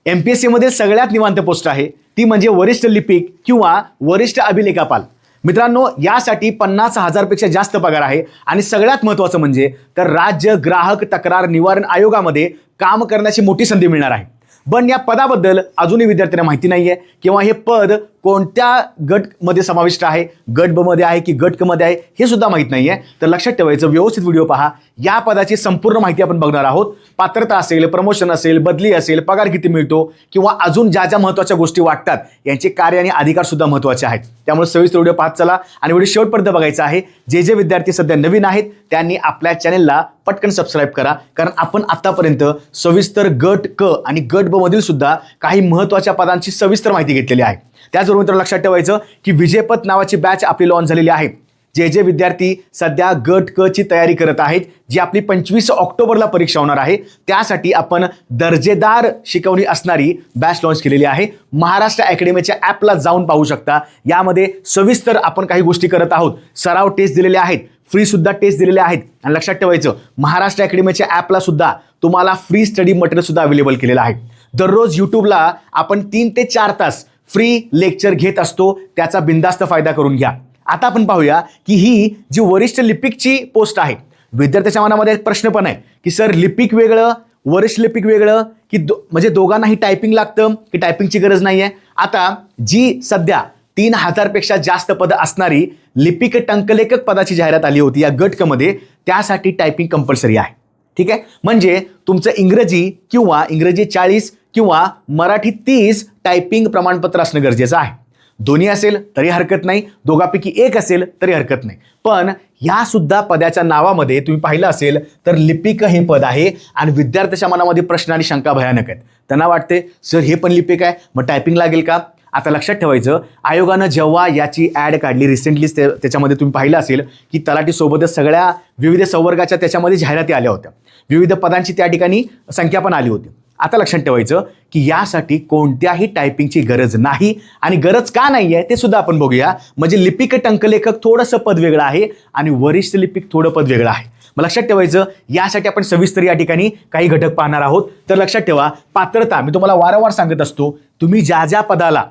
MPSC मध्ये सगळ्यात निवांत पोस्ट आहे ती म्हणजे वरिष्ठ लिपिक किंवा वरिष्ठ अभिलेखापाल. मित्रांनो, यासाठी 50,000 पेक्षा जास्त पगार आहे आणि सगळ्यात महत्त्वाचं म्हणजे तर राज्य ग्राहक तक्रार निवारण आयोगामध्ये काम करण्याची मोठी संधी मिळणार आहे. पण या पदाबद्दल अजूनही विद्यार्थ्यांना माहिती नाहीये किंवा हे पद कोणत्या गटमध्ये समाविष्ट आहे, गट ब मध्ये आहे की गट क मध्ये आहे हे सुद्धा माहित नाहीये. तर लक्षात ठेवायचं, व्यवस्थित व्हिडिओ पहा. या पदाची संपूर्ण माहिती आपण बघणार आहोत. पात्रता असेल, प्रमोशन असेल, बदली असेल, पगार किती मिळतो किंवा अजून ज्या ज्या महत्त्वाच्या गोष्टी वाटतात यांचे कार्य आणि अधिकार सुद्धा महत्त्वाचे आहेत. त्यामुळे सविस्तर व्हिडिओ पाहत चला आणि व्हिडिओ शेवटपर्यंत बघायचा आहे. जे जे विद्यार्थी सध्या नवीन आहेत त्यांनी आपल्या चॅनलला पटकन सबस्क्राईब करा, कारण आपण आतापर्यंत सविस्तर गट क आणि गट ब मधील सुद्धा काही महत्त्वाच्या पदांची सविस्तर माहिती घेतलेली आहे. त्याचबरोबर मित्रांनो लक्षात ठेवायचं की विजयपथ नावाची बॅच आपली लॉन्च झालेली आहे. जे जे विद्यार्थी सध्या गट क ची तयारी करत आहेत, जी आपली 25 ऑक्टोबरला परीक्षा होणार आहे, त्यासाठी आपण दर्जेदार शिकवणी असणारी बॅच लॉन्च केलेली आहे. महाराष्ट्र अकॅडमीच्या ॲपला जाऊन पाहू शकता. यामध्ये सविस्तर आपण काही गोष्टी करत आहोत. सराव टेस्ट दिलेले आहेत, फ्री सुद्धा टेस्ट दिलेले आहेत. आणि लक्षात ठेवायचं, महाराष्ट्र अकॅडमीच्या ॲपला सुद्धा तुम्हाला फ्री स्टडी मटेरियल सुद्धा अवेलेबल केलेलं आहे. दररोज यूट्यूबला आपण 3 ते 4 तास फ्री लेक्चर घेत असतो. त्याचा बिनधास्त फायदा करून घ्या. आता आपण पाहूया की ही जी वरिष्ठ लिपिकची पोस्ट आहे, विद्यार्थ्याच्या मनामध्ये प्रश्न पण आहे की सर लिपिक वेगळं, वरिष्ठ लिपिक वेगळं की म्हणजे दोघांनाही टायपिंग लागतं की टायपिंगची गरज नाही आहे. आता जी सध्या 3,000 पेक्षा जास्त पदं असणारी लिपिक टंकलेखक पदाची जाहिरात आली होती या गट क मध्ये, त्यासाठी टायपिंग कंपल्सरी आहे. ठीक आहे, म्हणजे तुमचं इंग्रजी किंवा इंग्रजी 40 किंवा मराठी 30 टायपिंग प्रमाणपत्र असणं गरजेचं आहे. दोन्ही असेल तरी हरकत नाही, दोघांपैकी एक असेल तरी हरकत नाही. पण या सुद्धा पदाच्या नावामध्ये तुम्ही पाहिलं असेल तर लिपिक हे पद आहे आणि विद्यार्थ्याच्या मनामध्ये प्रश्न आणि शंका भयानक आहेत. त्यांना वाटते सर हे पण लिपिक आहे, मग टायपिंग लागेल का? आता लक्षात ठेवायचं, आयोगानं जेव्हा याची ॲड काढली रिसेंटलीच, त्याच्यामध्ये तुम्ही पाहिलं असेल की तलाठीसोबतच सगळ्या विविध संवर्गाच्या त्याच्यामध्ये जाहिराती आल्या होत्या. विविध पदांची त्या ठिकाणी संख्या पण आली होती. आता लक्षात ठेवायचं की यासाठी कोणत्याही टायपिंगची गरज नाही आणि गरज का नाही आहे ते सुद्धा आपण बघूया. म्हणजे लिपिक टंकलेखक थोडंसं पद वेगळं आहे आणि वरिष्ठ लिपिक थोडं पद वेगळं आहे. मग लक्षात ठेवायचं, यासाठी आपण सविस्तर या ठिकाणी काही घटक पाहणार आहोत. तर लक्षात ठेवा, पात्रता मी तुम्हाला वारंवार सांगत असतो, तुम्ही ज्या ज्या पदाला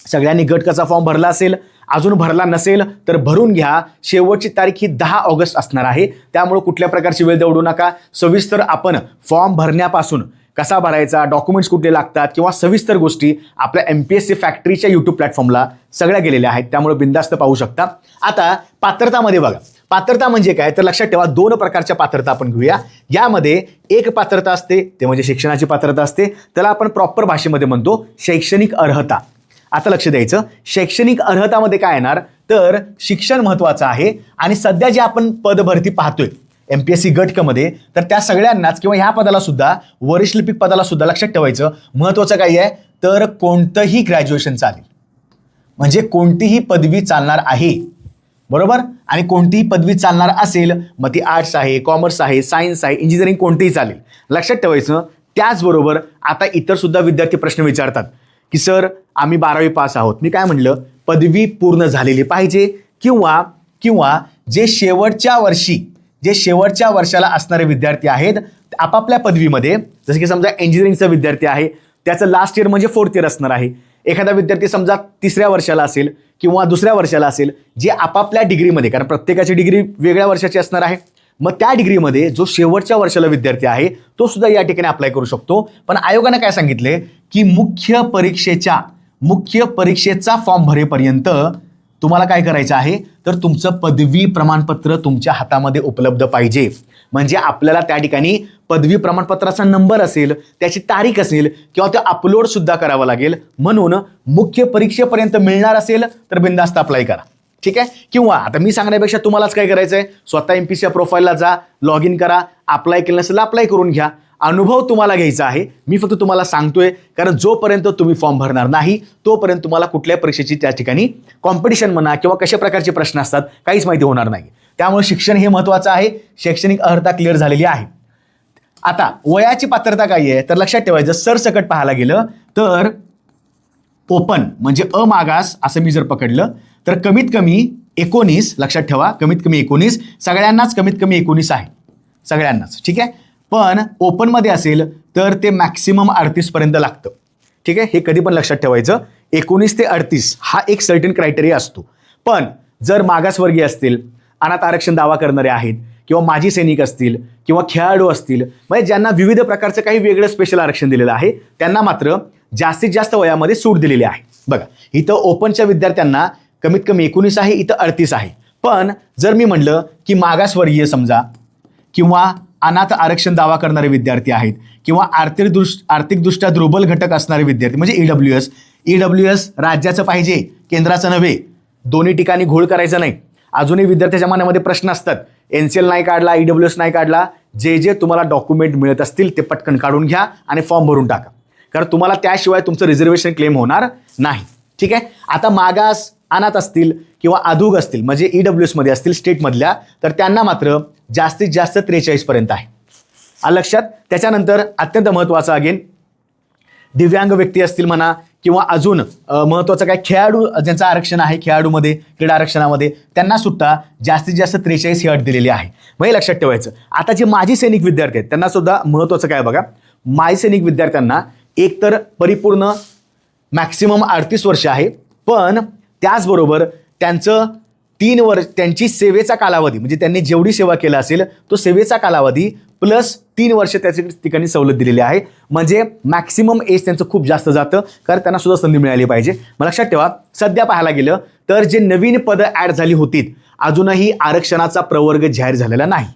सगळ्यांनी गट कचा फॉर्म भरला असेल, अजून भरला नसेल तर भरून घ्या. शेवटची तारीख ही 10 ऑगस्ट असणार आहे. त्यामुळे कुठल्या प्रकारची वेळ दवडू नका. सविस्तर आपण फॉर्म भरण्यापासून कसा भरायचा, डॉक्युमेंट्स कुठले लागतात किंवा सविस्तर गोष्टी आपल्या MPSC फॅक्टरीच्या यूट्यूब प्लॅटफॉर्मला सगळ्या गेलेल्या आहेत. त्यामुळे बिनधास्त पाहू शकता. आता पात्रतामध्ये बघा, पात्रता म्हणजे काय तर लक्षात ठेवा, 2 प्रकारच्या पात्रता आपण घेऊया. यामध्ये एक पात्रता असते ते म्हणजे शिक्षणाची पात्रता असते, त्याला आपण प्रॉपर भाषेमध्ये म्हणतो शैक्षणिक अर्हता. आता लक्ष द्यायचं, शैक्षणिक अर्हतामध्ये काय येणार तर शिक्षण महत्त्वाचं आहे. आणि सध्या जे आपण पद भरती पाहतोय MPSC गट क मध्ये, तर त्या सगळ्यांनाच किंवा ह्या पदाला सुद्धा, वरिष्ठ लिपिक पदाला सुद्धा लक्षात ठेवायचं महत्त्वाचं काय आहे तर कोणतंही ग्रॅज्युएशन चालेल, म्हणजे कोणतीही पदवी चालणार आहे, बरोबर. आणि कोणतीही पदवी चालणार असेल मग ती आर्ट्स आहे, कॉमर्स आहे, सायन्स आहे, इंजिनिअरिंग कोणतीही चालेल. लक्षात ठेवायचं. त्याचबरोबर आता इतर सुद्धा विद्यार्थी प्रश्न विचारतात की सर आम्ही 12वी पास आहोत. मी काय म्हटलं, पदवी पूर्ण झालेली पाहिजे किंवा जे शेवटच्या वर्षाला असणारे विद्यार्थी आहेत आपापल्या पदवीमध्ये, जसं की समजा इंजिनिअरिंगचा विद्यार्थी आहे, त्याचं लास्ट इयर म्हणजे 4th इयर असणार आहे. एखादा विद्यार्थी समजा 3ऱ्या वर्षाला असेल किंवा 2ऱ्या वर्षाला असेल, जे आपापल्या डिग्रीमध्ये, कारण प्रत्येकाची डिग्री वेगळ्या वर्षाची असणार आहे, मग त्या डिग्रीमध्ये जो शेवटच्या वर्षाला विद्यार्थी आहे तो सुद्धा या ठिकाणी अप्लाय करू शकतो. पण आयोगानं काय सांगितले की मुख्य परीक्षेचा फॉर्म भरेपर्यंत तुम्हाला काय करायचं आहे तर तुमचं पदवी प्रमाणपत्र तुमच्या हातामध्ये उपलब्ध पाहिजे. म्हणजे आपल्याला त्या ठिकाणी पदवी प्रमाणपत्राचा नंबर असेल, त्याची तारीख असेल किंवा ते अपलोड सुद्धा करावं लागेल. म्हणून मुख्य परीक्षेपर्यंत मिळणार असेल तर बिनधास्त अप्लाय करा. ठीक आहे, किंवा आता मी सांगण्यापेक्षा तुम्हालाच काय करायचं आहे, स्वतः MPSC प्रोफाईलला जा, लॉग इन करा, अप्लाय केलं नसेल अप्लाय करून घ्या. अनुभव तुम्हाला घ्यायचा आहे. मी फक्त तुम्हाला सांगतोय, कारण जोपर्यंत तुम्ही फॉर्म भरणार नाही तोपर्यंत तुम्हाला कुठल्या परीक्षेची त्या ठिकाणी कॉम्पिटिशन म्हणा किंवा कशा प्रकारचे प्रश्न असतात काहीच माहिती होणार नाही. त्यामुळे शिक्षण हे महत्त्वाचं आहे. शैक्षणिक अर्हता क्लिअर झालेली आहे. आता वयाची पात्रता काय आहे तर लक्षात ठेवायचं, सरसकट पाहायला गेलं तर ओपन म्हणजे अमागास असं मी जर पकडलं तर कमीत कमी 19, लक्षात ठेवा कमीत कमी 19, सगळ्यांनाच कमीत कमी 19 आहे, सगळ्यांनाच. ठीक आहे, पण ओपनमध्ये असेल तर ते मॅक्सिमम 38 पर्यंत लागतं. ठीक आहे, हे कधी पण लक्षात ठेवायचं. 19 ते 38 हा एक सर्टन क्रायटेरिया असतो. पण जर मागासवर्गीय असतील, अनाथ आरक्षण दावा करणारे आहेत, किंवा माजी सैनिक असतील, किंवा खेळाडू असतील, म्हणजे ज्यांना विविध प्रकारचं काही वेगळं स्पेशल आरक्षण दिलेलं आहे, त्यांना मात्र जास्तीत जास्त वयामध्ये सूट दिलेली आहे. बघा, इथं ओपनच्या विद्यार्थ्यांना कमीत कमी 19 आहे, इथं 38 आहे. पण जर मी म्हणलं की मागासवर्गीय समजा, किंवा अनाथ आरक्षण दावा करणारे विद्यार्थी आहेत, किंवा आर्थिकदृष्ट्या दुर्बल घटक असणारे विद्यार्थी म्हणजे ईडब्ल्यूएस राज्याचं पाहिजे, केंद्राचं नव्हे. दोन्ही ठिकाणी घोळ करायचा नाही. अजूनही विद्यार्थ्याच्या मनामध्ये प्रश्न असतात, NCL नाही काढला, ईडब्ल्यूएस नाही काढला. जे तुम्हाला डॉक्युमेंट मिळत असतील ते पटकन काढून घ्या आणि फॉर्म भरून टाका, कारण तुम्हाला त्याशिवाय तुमचं रिझर्वेशन क्लेम होणार नाही. ठीक आहे. आता मागास अनाथ असतील किंवा अधूग असतील म्हणजे ईडब्ल्यूएस मध्ये असतील स्टेटमधल्या, तर त्यांना मात्र जास्तीत जास्त 43 पर्यंत आहे. लक्षात. त्याच्यानंतर अत्यंत महत्त्वाचं अगेन, दिव्यांग व्यक्ती असतील म्हणा, किंवा अजून महत्त्वाचं काय खेळाडू ज्यांचं आरक्षण आहे खेळाडूमध्ये, क्रीडा आरक्षणामध्ये, त्यांना सुद्धा जास्तीत जास्त 43 ही अट दिलेली आहे. मग हे लक्षात ठेवायचं. आता जे माजी सैनिक विद्यार्थी आहेत त्यांना सुद्धा महत्त्वाचं काय बघा, माजी सैनिक विद्यार्थ्यांना एकतर परिपूर्ण मॅक्सिमम 38 वर्ष आहे, पण त्याचबरोबर त्यांचं 3 वर्ष त्यांची सेवेचा कालावधी म्हणजे त्यांनी जेवढी सेवा केला असेल तो सेवेचा कालावधी प्लस 3 वर्ष त्याच्या ठिकाणी सवलत दिलेली आहे. म्हणजे मॅक्सिमम एज त्यांचं खूप जास्त जातं, कारण त्यांना सुद्धा संधी मिळाली पाहिजे. मग लक्षात ठेवा, सध्या पाहायला गेलं तर जे नवीन पदं ॲड झाली होती, अजूनही आरक्षणाचा प्रवर्ग जाहीर झालेला नाही.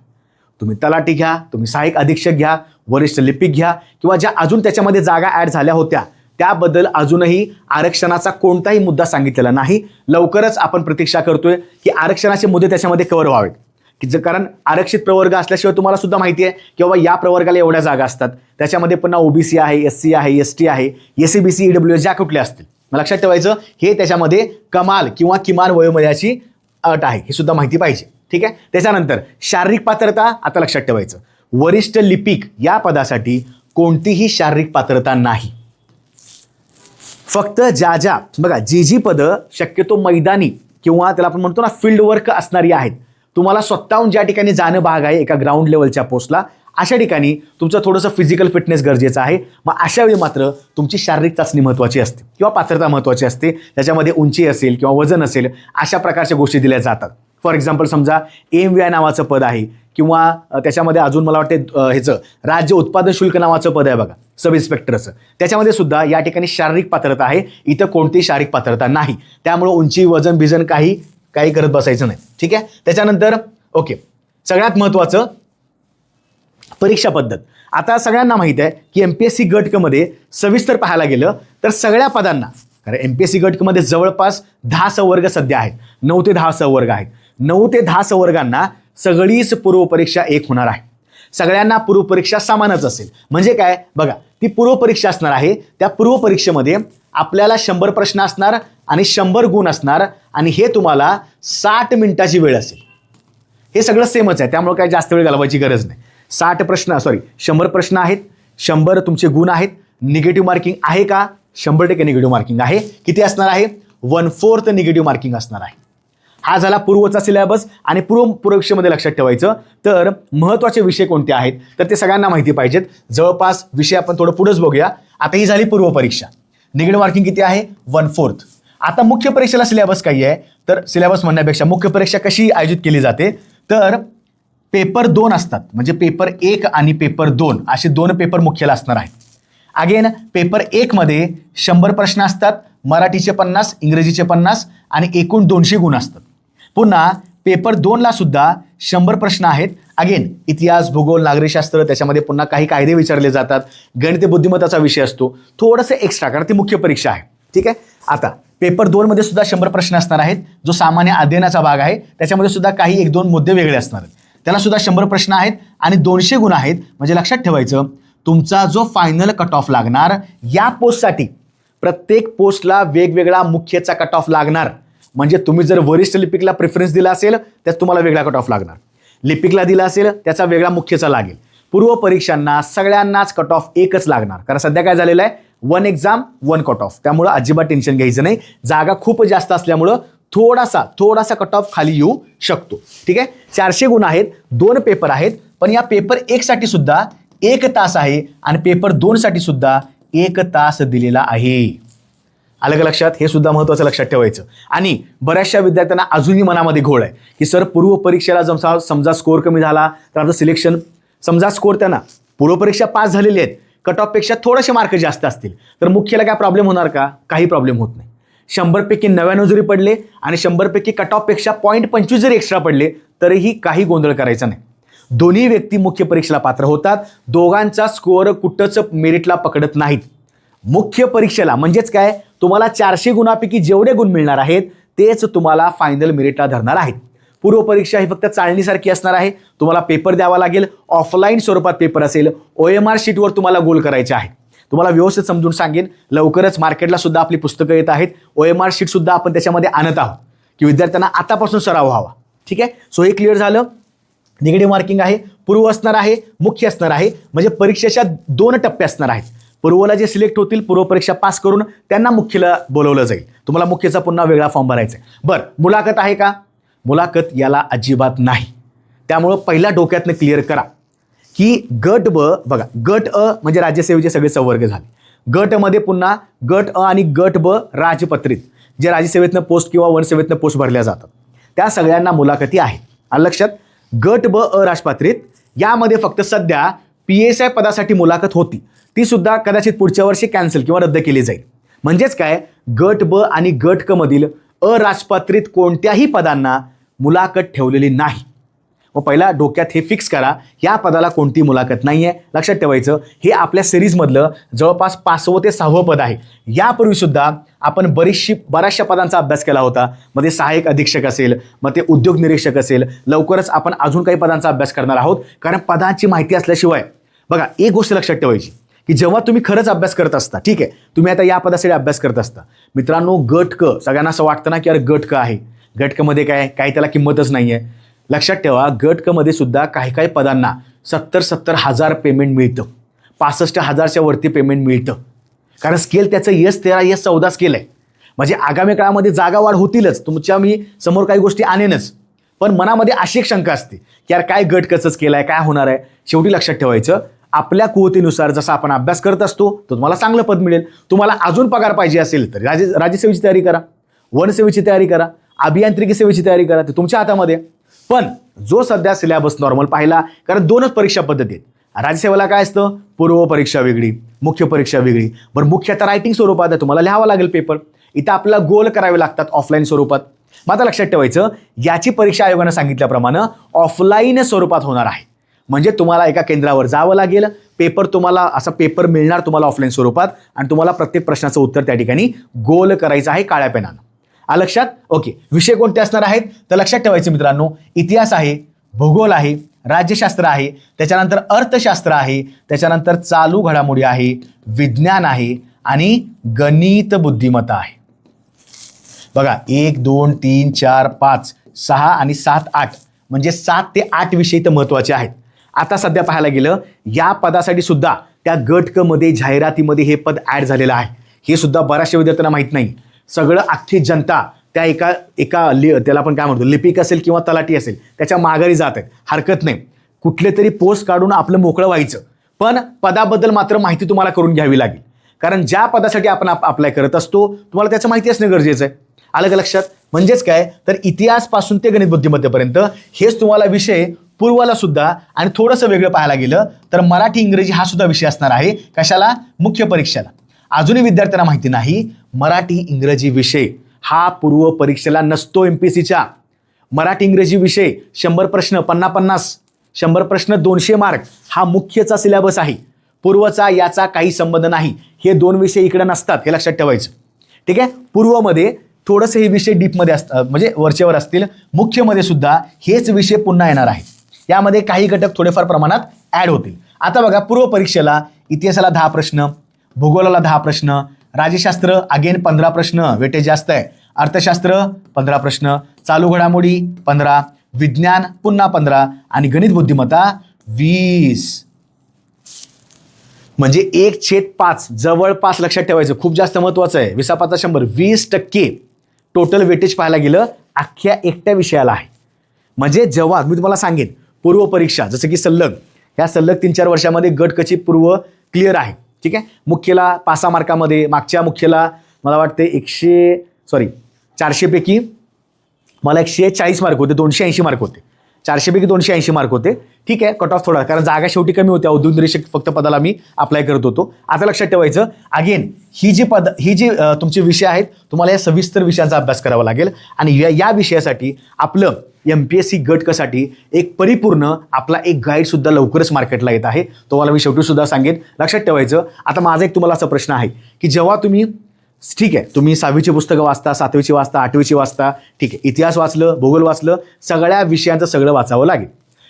तुम्ही तलाठी घ्या, तुम्ही सहाय्यक अधीक्षक घ्या, वरिष्ठ लिपिक घ्या, किंवा ज्या अजून त्याच्यामध्ये जागा ॲड झाल्या होत्या त्याबद्दल अजूनही आरक्षणाचा कोणताही मुद्दा सांगितलेला नाही. लवकरच आपण प्रतीक्षा करतोय की आरक्षणाचे मुद्दे त्याच्यामध्ये कव्हर व्हावेत, की कारण आरक्षित प्रवर्ग असल्याशिवाय तुम्हाला सुद्धा माहिती आहे की बाबा या प्रवर्गाला एवढ्या जागा असतात, त्याच्यामध्ये पुन्हा OBC आहे, SC आहे, ST आहे, SC BC EWS ज्या कुठल्या असतील. लक्षात ठेवायचं, हे त्याच्यामध्ये कमाल किंवा किमान वयोमर्यादाची अट आहे, हे सुद्धा माहिती पाहिजे. ठीक आहे. त्याच्यानंतर शारीरिक पात्रता, आता लक्षात ठेवायचं, वरिष्ठ लिपिक या पदासाठी कोणतीही शारीरिक पात्रता नाही. फक्त ज्या बघा जी पदं शक्यतो मैदानी किंवा त्याला आपण म्हणतो ना फील्ड वर्क असणारी आहेत, तुम्हाला स्वतःहून ज्या ठिकाणी जाणं भाग आहे एका ग्राउंड लेवलच्या पोस्टला, अशा ठिकाणी तुमचं थोडंसं फिजिकल फिटनेस गरजेचं आहे. मग अशा वेळी मात्र तुमची शारीरिक चाचणी महत्त्वाची असते किंवा पात्रता महत्त्वाची असते. त्याच्यामध्ये उंची असेल किंवा वजन असेल, अशा प्रकारच्या गोष्टी दिल्या जातात. फॉर एक्झाम्पल समजा AMVI नावाचं पद आहे, किंवा त्याच्यामध्ये अजून मला वाटते ह्याचं राज्य उत्पादन शुल्क नावाचं पद आहे बघा, सब इन्स्पेक्टरचं, त्याच्यामध्ये सुद्धा या ठिकाणी शारीरिक पात्रता आहे. इथं कोणतीही शारीरिक पात्रता नाही. त्यामुळे उंची वजन बिजन काही करत बसायचं नाही. ठीक आहे. त्याच्यानंतर ओके, सगळ्यात महत्त्वाचं परीक्षा पद्धत. आता सगळ्यांना माहिती आहे की MPSC गट क मध्ये सविस्तर पाहायला गेलं तर सगळ्या पदांना, कारण MPSC गट क मध्ये जवळपास 10 संवर्ग सध्या आहेत, 9 ते 10 संवर्ग आहेत. 9 ते 10 संवर्गांना सगळीच पूर्वपरीक्षा एक होणार आहे. सगळ्यांना पूर्वपरीक्षा समानच असेल. म्हणजे काय बघा, ती पूर्वपरीक्षा असणार आहे. त्या पूर्वपरीक्षेमध्ये आपल्याला 100 प्रश्न असणार आणि 100 गुण असणार, आणि हे तुम्हाला 60 मिनिटाची वेळ असेल. हे सगळं सेमच आहे, त्यामुळे काही जास्त वेळ घालवायची गरज नाही. 100 प्रश्न आहेत, 100 तुमचे गुण आहेत. निगेटिव्ह मार्किंग आहे का? 100% निगेटिव्ह मार्किंग आहे. किती असणार आहे? 1/4 निगेटिव्ह मार्किंग असणार आहे. हा झाला पूर्वचा सिलेबस. आणि परीक्षेमध्ये लक्षात ठेवायचं तर महत्त्वाचे विषय कोणते आहेत तर ते सगळ्यांना माहिती पाहिजेत. जवळपास विषय आपण थोडं पुढेच बघूया. आता ही झाली पूर्वपरीक्षा. निगेटिव्ह मार्किंग किती आहे? 1/4. आता मुख्य परीक्षेला सिलेबस काही आहे तर सिलेबस म्हणण्यापेक्षा मुख्य परीक्षा कशी आयोजित केली जाते तर पेपर 2 असतात, म्हणजे पेपर 1 आणि पेपर 2 असे 2 पेपर मुख्यला असणार आहेत. अगेन पेपर 1 मध्ये 100 प्रश्न असतात, मराठीचे 50, इंग्रजीचे 50 आणि एकूण 200 गुण असतात. पुन्हा पेपर 2 ला सुद्धा 100 प्रश्न आहेत. अगेन इतिहास, भूगोल, नागरिकशास्त्र, त्याच्यामध्ये पुन्हा काही कायदे विचारले जातात, गणित बुद्धिमत्ताचा विषय असतो, थोडंसं एक्स्ट्रा, कारण ती मुख्य परीक्षा आहे. ठीक आहे. आता पेपर 2 मध्ये सुद्धा 100 प्रश्न असणार आहेत, जो सामान्य अध्ययनाचा भाग आहे. त्याच्यामध्ये सुद्धा काही 1-2 मुद्दे वेगळे असणार आहेत. त्याला सुद्धा 100 प्रश्न आहेत आणि 200 गुण आहेत. म्हणजे लक्षात ठेवायचं, तुमचा जो फायनल कट ऑफ लागणार या पोस्टसाठी, प्रत्येक पोस्टला वेगवेगळा मुख्यचा कट ऑफ लागणार. म्हणजे तुम्ही जर वरिष्ठ लिपिकला प्रेफरन्स दिला असेल त्यात तुम्हाला वेगळा कट ऑफ लागणार, लिपिकला दिला असेल त्याचा वेगळा मुख्यचा लागेल. पूर्व परीक्षांना सगळ्यांनाच कट ऑफ एकच लागणार, कारण सध्या काय झालेलं आहे, 1 एक्झाम 1 कट ऑफ. त्यामुळं अजिबात टेन्शन घ्यायचं नाही. जागा खूप जास्त असल्यामुळं थोडासा कट ऑफ खाली येऊ शकतो. ठीक आहे. 400 गुण आहेत, 2 पेपर आहेत, पण या पेपर 1 साठी सुद्धा 1 तास आहे आणि पेपर 2 साठी सुद्धा 1 तास दिलेला आहे. अलग लक्षात, हे सुद्धा महत्त्वाचं लक्षात ठेवायचं. आणि बऱ्याचशा विद्यार्थ्यांना अजूनही मनामध्ये घोळ आहे की सर पूर्व परीक्षेला समजा स्कोअर कमी झाला तर आपलं सिलेक्शन, समजा स्कोअर त्यांना पूर्वपरीक्षा पास झालेले आहेत, कट ऑफपेक्षा थोडेसे मार्क जास्त असतील तर मुख्यला काय प्रॉब्लेम होणार का? काही प्रॉब्लेम होत नाही. 100पैकी 99 जरी पडले आणि 100पैकी कट ऑफपेक्षा 0.25 जरी एक्स्ट्रा पडले तरीही काही गोंधळ करायचा नाही. दोन्ही व्यक्ती मुख्य परीक्षेला पात्र होतात. दोघांचा स्कोअर कुठंच मेरिटला पकडत नाहीत. मुख्य परीक्षेला म्हणजेच काय, तुम्हाला 400 गुणापैकी जेवढे गुण मिळणार आहेत तेच तुम्हाला फायनल मेरिटला धरणार आहेत. पूर्व परीक्षा ही फक्त चाळणीसारखी असणार आहे. तुम्हाला पेपर द्यावा लागेल, ऑफलाईन स्वरूपात पेपर असेल. OMR शीटवर तुम्हाला गोल करायचे आहे. तुम्हाला व्यवस्थित समजून सांगेन, लवकरच मार्केटला सुद्धा आपली पुस्तकं येत आहेत. OMR शीट सुद्धा आपण त्याच्यामध्ये आणत आहोत की विद्यार्थ्यांना आतापासून सराव व्हावा. ठीक आहे, सो हे क्लिअर झालं. निगेटिव्ह मार्किंग आहे, पूर्व असणार आहे, मुख्य असणार आहे. म्हणजे परीक्षेच्या 2 टप्पे असणार आहेत. पूर्वला जे सिलेक्ट होतील, पूर्व परीक्षा पास करून त्यांना मुख्यला बोलवलं जाईल. तुम्हाला मुख्यचा पुन्हा वेगळा फॉर्म भरायचा आहे. बरं, मुलाखत आहे का? मुलाखत याला अजिबात नाही. त्यामुळं पहिला डोक्यातनं क्लिअर करा की गट ब, बघा गट अ म्हणजे राज्यसेवेचे सगळे संवर्ग झाले. गट मध्ये पुन्हा गट अ आणि गट ब राजपत्रित, जे राज्यसेवेतनं पोस्ट किंवा वनसेवेतनं पोस्ट भरल्या जातात त्या सगळ्यांना मुलाखती आहेत. आलं लक्षात? गट ब अ राजपत्रित यामध्ये फक्त सध्या PSI पदासाठी मुलाखत होती, ती सुद्धा कदाचित पुढच्या वर्षी कॅन्सल किंवा रद्द केली जाईल. म्हणजेच काय, गट ब आणि गट क मधील अराजपत्रित कोणत्याही पदांना मुलाखत ठेवलेली नाही. मग पहिला डोक्यात हे फिक्स करा, या पदाला कोणती मुलाखत नाही आहे. लक्षात ठेवायचं, हे आपल्या सिरीजमधलं जवळपास 5वं ते 6वं पद आहे. यापूर्वी सुद्धा आपण बऱ्याचशा पदांचा अभ्यास केला होता. मग ते सहाय्यक अधीक्षक असेल, मग ते उद्योग निरीक्षक असेल. लवकरच आपण अजून काही पदांचा अभ्यास करणार आहोत, कारण पदांची माहिती असल्याशिवाय, बघा एक गोष्ट लक्षात ठेवायची की जेव्हा तुम्ही खरंच अभ्यास करत असता, ठीक आहे, तुम्ही आता या पदासाठी अभ्यास करत असता मित्रांनो, गट क सगळ्यांना असं वाटतं ना की अरे गट क आहे, गट क मध्ये काय त्याला किंमतच नाही आहे. लक्षात ठेवा, गट क मध्ये सुद्धा काही पदांना 70 हजार पेमेंट मिळतं, 65,000च्या वरती पेमेंट मिळतं. कारण स्केल त्याचं S13 S14 स्केल आहे. म्हणजे आगामी काळामध्ये जागा वाढ होतीलच, तुमच्या मी समोर काही गोष्टी आणेनच. पण मनामध्ये अशी एक शंका असते की यार काय गट कचं स्केल आहे, काय होणार आहे. शेवटी लक्षात ठेवायचं, आपल्या कुवतीनुसार जसा आपण अभ्यास करत असतो तर तुम्हाला चांगलं पद मिळेल. तुम्हाला अजून पगार पाहिजे असेल तर राज्यसेवेची तयारी करा, वनसेवेची तयारी करा, अभियांत्रिकी सेवेची तयारी करा, ते तुमच्या हातामध्ये. पण जो सध्या सिलेबस नॉर्मल पाहिला, कारण 2च परीक्षा पद्धती आहेत. राज्यसेवेला काय असतं, पूर्व परीक्षा वेगळी, मुख्य परीक्षा वेगळी. बरं, मुख्य आता रायटिंग स्वरूपात आहे, तुम्हाला लिहावं लागेल पेपर. इथं आपल्याला गोल करावे लागतात ऑफलाईन स्वरूपात. मग आता लक्षात ठेवायचं, याची परीक्षा आयोगानं सांगितल्याप्रमाणे ऑफलाईन स्वरूपात होणार आहे. म्हणजे तुम्हाला एका केंद्रावर जावं लागेल, पेपर तुम्हाला असा पेपर मिळणार तुम्हाला ऑफलाईन स्वरूपात, आणि तुम्हाला प्रत्येक प्रश्नाचं उत्तर त्या ठिकाणी गोल करायचं आहे काळ्या पेनानं. लक्षात? ओके. विषय कोणते असणार आहेत तर लक्षात ठेवायचे मित्रांनो, इतिहास आहे, भूगोल आहे, राज्यशास्त्र आहे, त्याच्यानंतर अर्थशास्त्र आहे, त्याच्यानंतर चालू घडामोडी आहे, विज्ञान आहे आणि गणित बुद्धिमत्ता आहे. बघा 1 2 3 4 5 6 आणि 7 8 म्हणजे 7 ते 8 विषय तर महत्वाचे आहेत. आता सध्या पाहायला गेलं, या पदासाठी सुद्धा त्या गट क मध्ये जाहिरातीमध्ये हे पद ऍड झालेलं आहे. हे सुद्धा बऱ्याचशा विद्यार्थ्यांना माहित नाही. सगळं अख्खी जनता त्या एका त्याला आपण काय म्हणतो, लिपिक असेल किंवा तलाठी असेल, त्याच्या माघारी जात आहेत. हरकत नाही, कुठले तरी पोस्ट काढून आपलं मोकळं व्हायचं, पण पदाबद्दल मात्र माहिती तुम्हाला करून घ्यावी लागेल. कारण ज्या पदासाठी आपण अप्लाय करत असतो तुम्हाला त्याचं माहिती असणं गरजेचं आहे. आलं का लक्षात? म्हणजेच काय, तर इतिहास पासून ते गणित बुद्धिमत्तेपर्यंत हेच तुम्हाला विषय पूर्वाला सुद्धा. आणि थोडंसं वेगळं पाहायला गेलं तर मराठी इंग्रजी हा सुद्धा विषय असणार आहे. कशाला? मुख्य परीक्षेला. अजूनही विद्यार्थ्यांना माहिती नाही, मराठी इंग्रजी विषय हा पूर्व परीक्षेला नसतो. MPSCच्या मराठी इंग्रजी विषय 100 प्रश्न 50-50, 100 प्रश्न 200 मार्क हा मुख्यचा सिलेबस आहे. पूर्वचा याचा काही संबंध नाही. हे 2 विषय इकडे नसतात, हे लक्षात ठेवायचं. ठीक आहे. पूर्वमध्ये थोडंसं हे विषय डीपमध्ये असतात, म्हणजे वरचेवर असतील. मुख्यमध्ये सुद्धा हेच विषय पुन्हा येणार आहेत. यामध्ये काही घटक थोडेफार प्रमाणात ऍड होतील. आता बघा, पूर्व परीक्षेला इतिहासाला 10 प्रश्न, भूगोलाला 10 प्रश्न, राज्यशास्त्र अगेन 15 प्रश्न, वेटेज जास्त आहे. अर्थशास्त्र 15 प्रश्न, चालू घडामोडी 15, विज्ञान पुन्हा 15 आणि गणित बुद्धिमत्ता 20. म्हणजे 1/5 जवळपास. लक्षात ठेवायचं, खूप जास्त महत्वाचं आहे. 20/100 20% टोटल वेटेज पाहायला गेलं अख्ख्या एकट्या विषयाला आहे. म्हणजे जेव्हा मी तुम्हाला सांगेन पूर्व परीक्षा जसं की सल्लग ह्या सलग 3-4 वर्षामध्ये गट कशी पूर्व क्लिअर आहे. ठीक आहे. मुख्यला 5-6 मार्कामध्ये, मागच्या मुख्यला मला वाटते 400 पैकी मला 140 मार्क होते, 280 मार्क होते, 400 पैकी 280 मार्क होते. ठीक आहे. कट ऑफ थोडा, कारण जागा शेवटी कमी होत्या, उद्योग निरीक्षक फक्त पदाला मी अप्लाय करत होतो. आता लक्षात ठेवायचं, अगेन ही जी तुमचे विषय आहेत, तुम्हाला या सविस्तर विषयांचा अभ्यास करावा लागेल. आणि या विषयासाठी आपलं MPSC गटकसाठी एक परिपूर्ण आपला एक गाईड सुद्धा लवकरच मार्केटला येत आहे. तुम्हाला मी शेवटी सुद्धा सांगेन. लक्षात ठेवायचं. आता माझा एक तुम्हाला असा प्रश्न आहे की जेव्हा तुम्ही, ठीक आहे, तुम्ही 6वीची पुस्तकं वाचता, 7वीची वाचता, 8वीची वाचता, ठीक आहे, इतिहास वाचलं, भूगोल वाचलं, सगळ्या विषयांचं सगळं वाचावं लागेल.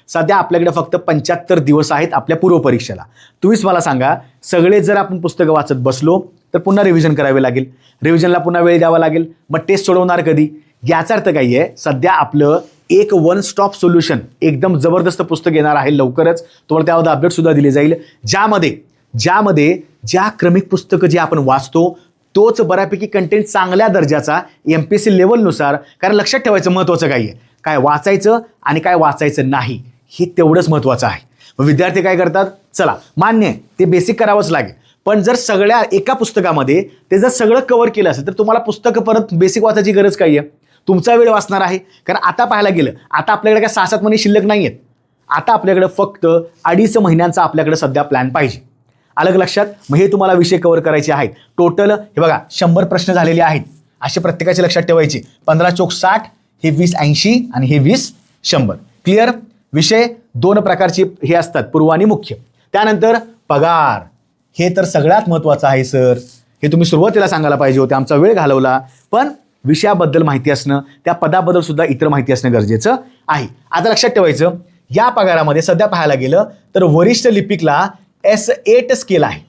सध्या आपल्याकडे फक्त 75 दिवस आहेत आपल्या पूर्व परीक्षेला. तुम्हीच मला सांगा, सगळे जर आपण पुस्तकं वाचत बसलो तर पुन्हा रिव्हिजन करावे लागेल, रिव्हिजनला पुन्हा वेळ द्यावा लागेल, मग टेस्ट सोडवणार कधी? याचा अर्थ काय आहे, सध्या आपलं एक वन स्टॉप सोल्युशन एकदम जबरदस्त पुस्तक येणार आहे लवकरच. तुम्हाला त्यावर अपडेट सुद्धा दिली जाईल, ज्यामध्ये ज्या क्रमिक पुस्तकं जे आपण वाचतो तोच बऱ्यापैकी कंटेंट चांगल्या दर्जाचा MPSC लेवलनुसार. कारण लक्षात ठेवायचं महत्त्वाचं काय आहे, काय वाचायचं आणि काय वाचायचं नाही हे तेवढंच महत्त्वाचं आहे. विद्यार्थी काय करतात, चला मान्य आहे ते बेसिक करावंच लागेल, पण जर सगळ्या एका पुस्तकामध्ये ते जर सगळं कव्हर केलं असेल तर तुम्हाला पुस्तकं परत बेसिक वाचायची गरज काय आहे? तुमचा वेळ वाचणार आहे. कारण आता पाहायला गेलं, आता आपल्याकडे काय 6-7 महिने शिल्लक नाही आहेत. आता आपल्याकडे फक्त 2.5 महिन्यांचा आपल्याकडे सध्या प्लॅन पाहिजे. अलग लक्षात. मग हे तुम्हाला विषय कव्हर करायचे आहेत. टोटल हे बघा 100 प्रश्न झालेले आहेत, असे प्रत्येकाचे लक्षात ठेवायचे. 15 चोक 60, हे 20 80 आणि हे 20 100. क्लिअर. विषय 2 प्रकारचे हे असतात, पूर्व आणि मुख्य. त्यानंतर पगार, हे तर सगळ्यात महत्त्वाचं आहे सर. हे तुम्ही सुरुवातीला सांगायला पाहिजे होते, आमचा वेळ घालवला. पण विषयाबद्दल माहिती असणं, त्या पदाबद्दल सुद्धा इतर माहिती असणं गरजेचं आहे. आता लक्षात ठेवायचं, या पगारामध्ये सध्या पाहायला गेलं तर वरिष्ठ लिपिकला S8 स्केल आहे.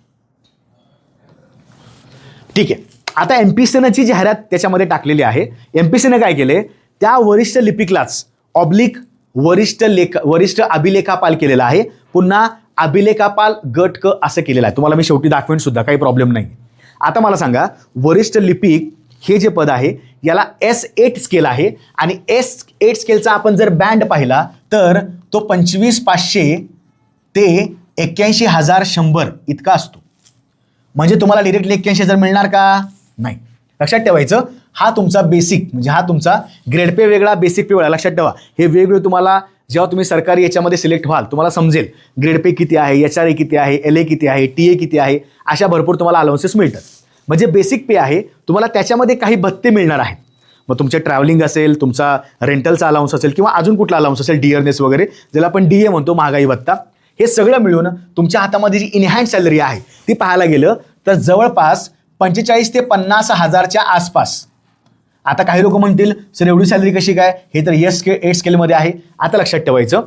ठीक आहे. आता MPSCनं ची जाहिरात त्याच्यामध्ये टाकलेली आहे. MPSCनं काय केले, त्या वरिष्ठ लिपिकलाच ऑब्लिक वरिष्ठ अभिलेखापाल केलेला आहे. पुन्हा अभिलेखापाल गट क असं केलेलं आहे. तुम्हाला मी शेवटी दाखवेन सुद्धा, काही प्रॉब्लेम नाही. आता मला सांगा, वरिष्ठ लिपिक हे जे पद आहे याला S8 स्केल आहे. आणि S8 स्केलचा आपण जर बँड पाहिला तर तो 25,500 ते 81,100 इतका असतो. म्हणजे तुम्हाला डिरेक्टली 81,000 मिळणार का? नाही. लक्षात ठेवायचं, हा तुमचा बेसिक, म्हणजे हा तुमचा ग्रेड पे वेगळा, बेसिक पे वेगळा. लक्षात ठेवा, हे वेगवेगळे तुम्हाला जेव्हा तुम्ही सरकारी याच्यामध्ये सिलेक्ट व्हाल तुम्हाला समजेल ग्रेड पे किती आहे, HRA किती आहे, LA किती आहे, TA किती आहे, अशा भरपूर तुम्हाला अलाउन्सेस मिळतात. म्हणजे बेसिक पे आहे, तुम्हाला त्याच्यामध्ये काही भत्ते मिळणार आहेत. मग तुमचे ट्रॅव्हलिंग असेल, तुमचा रेंटलचा अलाउन्स असेल किंवा अजून कुठला अलाउन्स असेल, डिअरनेस वगैरे, ज्याला आपण DA म्हणतो, महागाई भत्ता, हे सगळं मिळून तुमच्या हातामध्ये जी इनहँड सॅलरी आहे ती पाहायला गेलं तर जवळपास 45,000 ते 50,000च्या आसपास. आता काही लोक म्हणतील सर एवढी सॅलरी कशी काय, हे तर S8 स्केलमध्ये आहे. आता लक्षात ठेवायचं,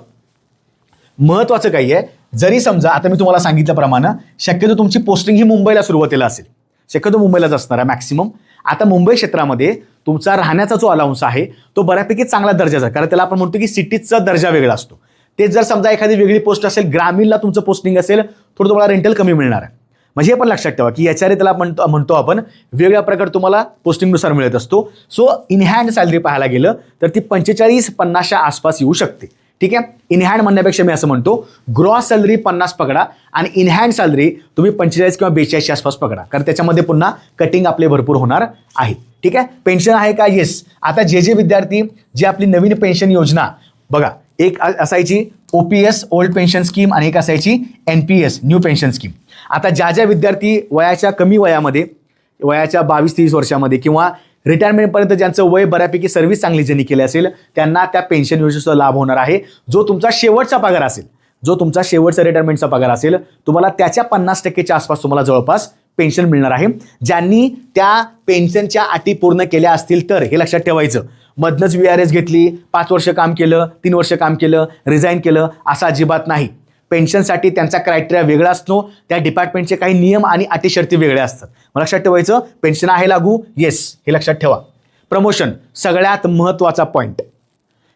महत्त्वाचं काही आहे, जरी समजा आता मी तुम्हाला सांगितल्याप्रमाणे शक्यतो तुमची पोस्टिंग ही मुंबईला सुरुवातीला असेल, शक्यतो मुंबईलाच असणार आहे मॅक्सिमम. आता मुंबई क्षेत्रामध्ये तुमचा राहण्याचा जो अलाउन्स आहे तो बऱ्यापैकी चांगला दर्जाचा, कारण त्याला आपण म्हणतो की सिटीचा दर्जा वेगळा असतो. ते जर समजा एखादी वेगळी पोस्ट असेल, ग्रामीणला तुमचं पोस्टिंग असेल, थोडं तुम्हाला रेंटल कमी मिळणार आहे. म्हणजे हे पण लक्षात ठेवा की HRA त्याला म्हणतो आपण, वेगळ्या प्रकारे तुम्हाला पोस्टिंगनुसार मिळत असतो. सो इन हँड सॅलरी पाहायला गेलं तर ती 45-50च्या आसपास येऊ शकते. ठीक आहे. इन हँड म्हणण्यापेक्षा मी असं म्हणतो, ग्रॉस सॅलरी 50 पकडा आणि इन हँड सॅलरी तुम्ही 45 किंवा 42च्या आसपास पकडा, कारण त्याच्यामध्ये पुन्हा कटिंग आपले भरपूर होणार आहे. ठीक आहे. पेन्शन आहे का? येस. आता जे विद्यार्थी जे आपली नवीन पेन्शन योजना बघा, एक असायची OPS ओल्ड पेन्शन स्कीम आणि एक असायची NPS न्यू पेन्शन स्कीम. आता ज्या विद्यार्थी वयाच्या कमी वयामध्ये, वयाच्या 22-23 वर्षामध्ये किंवा रिटायरमेंटपर्यंत ज्यांचं वय बऱ्यापैकी सर्व्हिस चांगली ज्यांनी केली असेल त्यांना त्या पेन्शन योजनेचा लाभ होणार आहे. जो तुमचा शेवटचा पगार असेल, जो तुमचा शेवटचा रिटायरमेंटचा पगार असेल, तुम्हाला त्याच्या 50%च्या आसपास तुम्हाला जवळपास पेन्शन मिळणार आहे. ज्यांनी त्या पेन्शनच्या अटी पूर्ण केल्या असतील तर. हे लक्षात ठेवायचं, मधनच VRS घेतली, 5 वर्ष काम केलं, 3 वर्ष काम केलं, रिझाईन केलं, असं अजिबात नाही. पेन्शनसाठी त्यांचा क्रायटेरिया वेगळा असतो, त्या डिपार्टमेंटचे काही नियम आणि अटी शर्ती वेगळ्या असतात. मग लक्षात ठेवायचं, पेन्शन आहे लागू, येस, हे लक्षात ठेवा. प्रमोशन सगळ्यात महत्त्वाचा पॉईंट,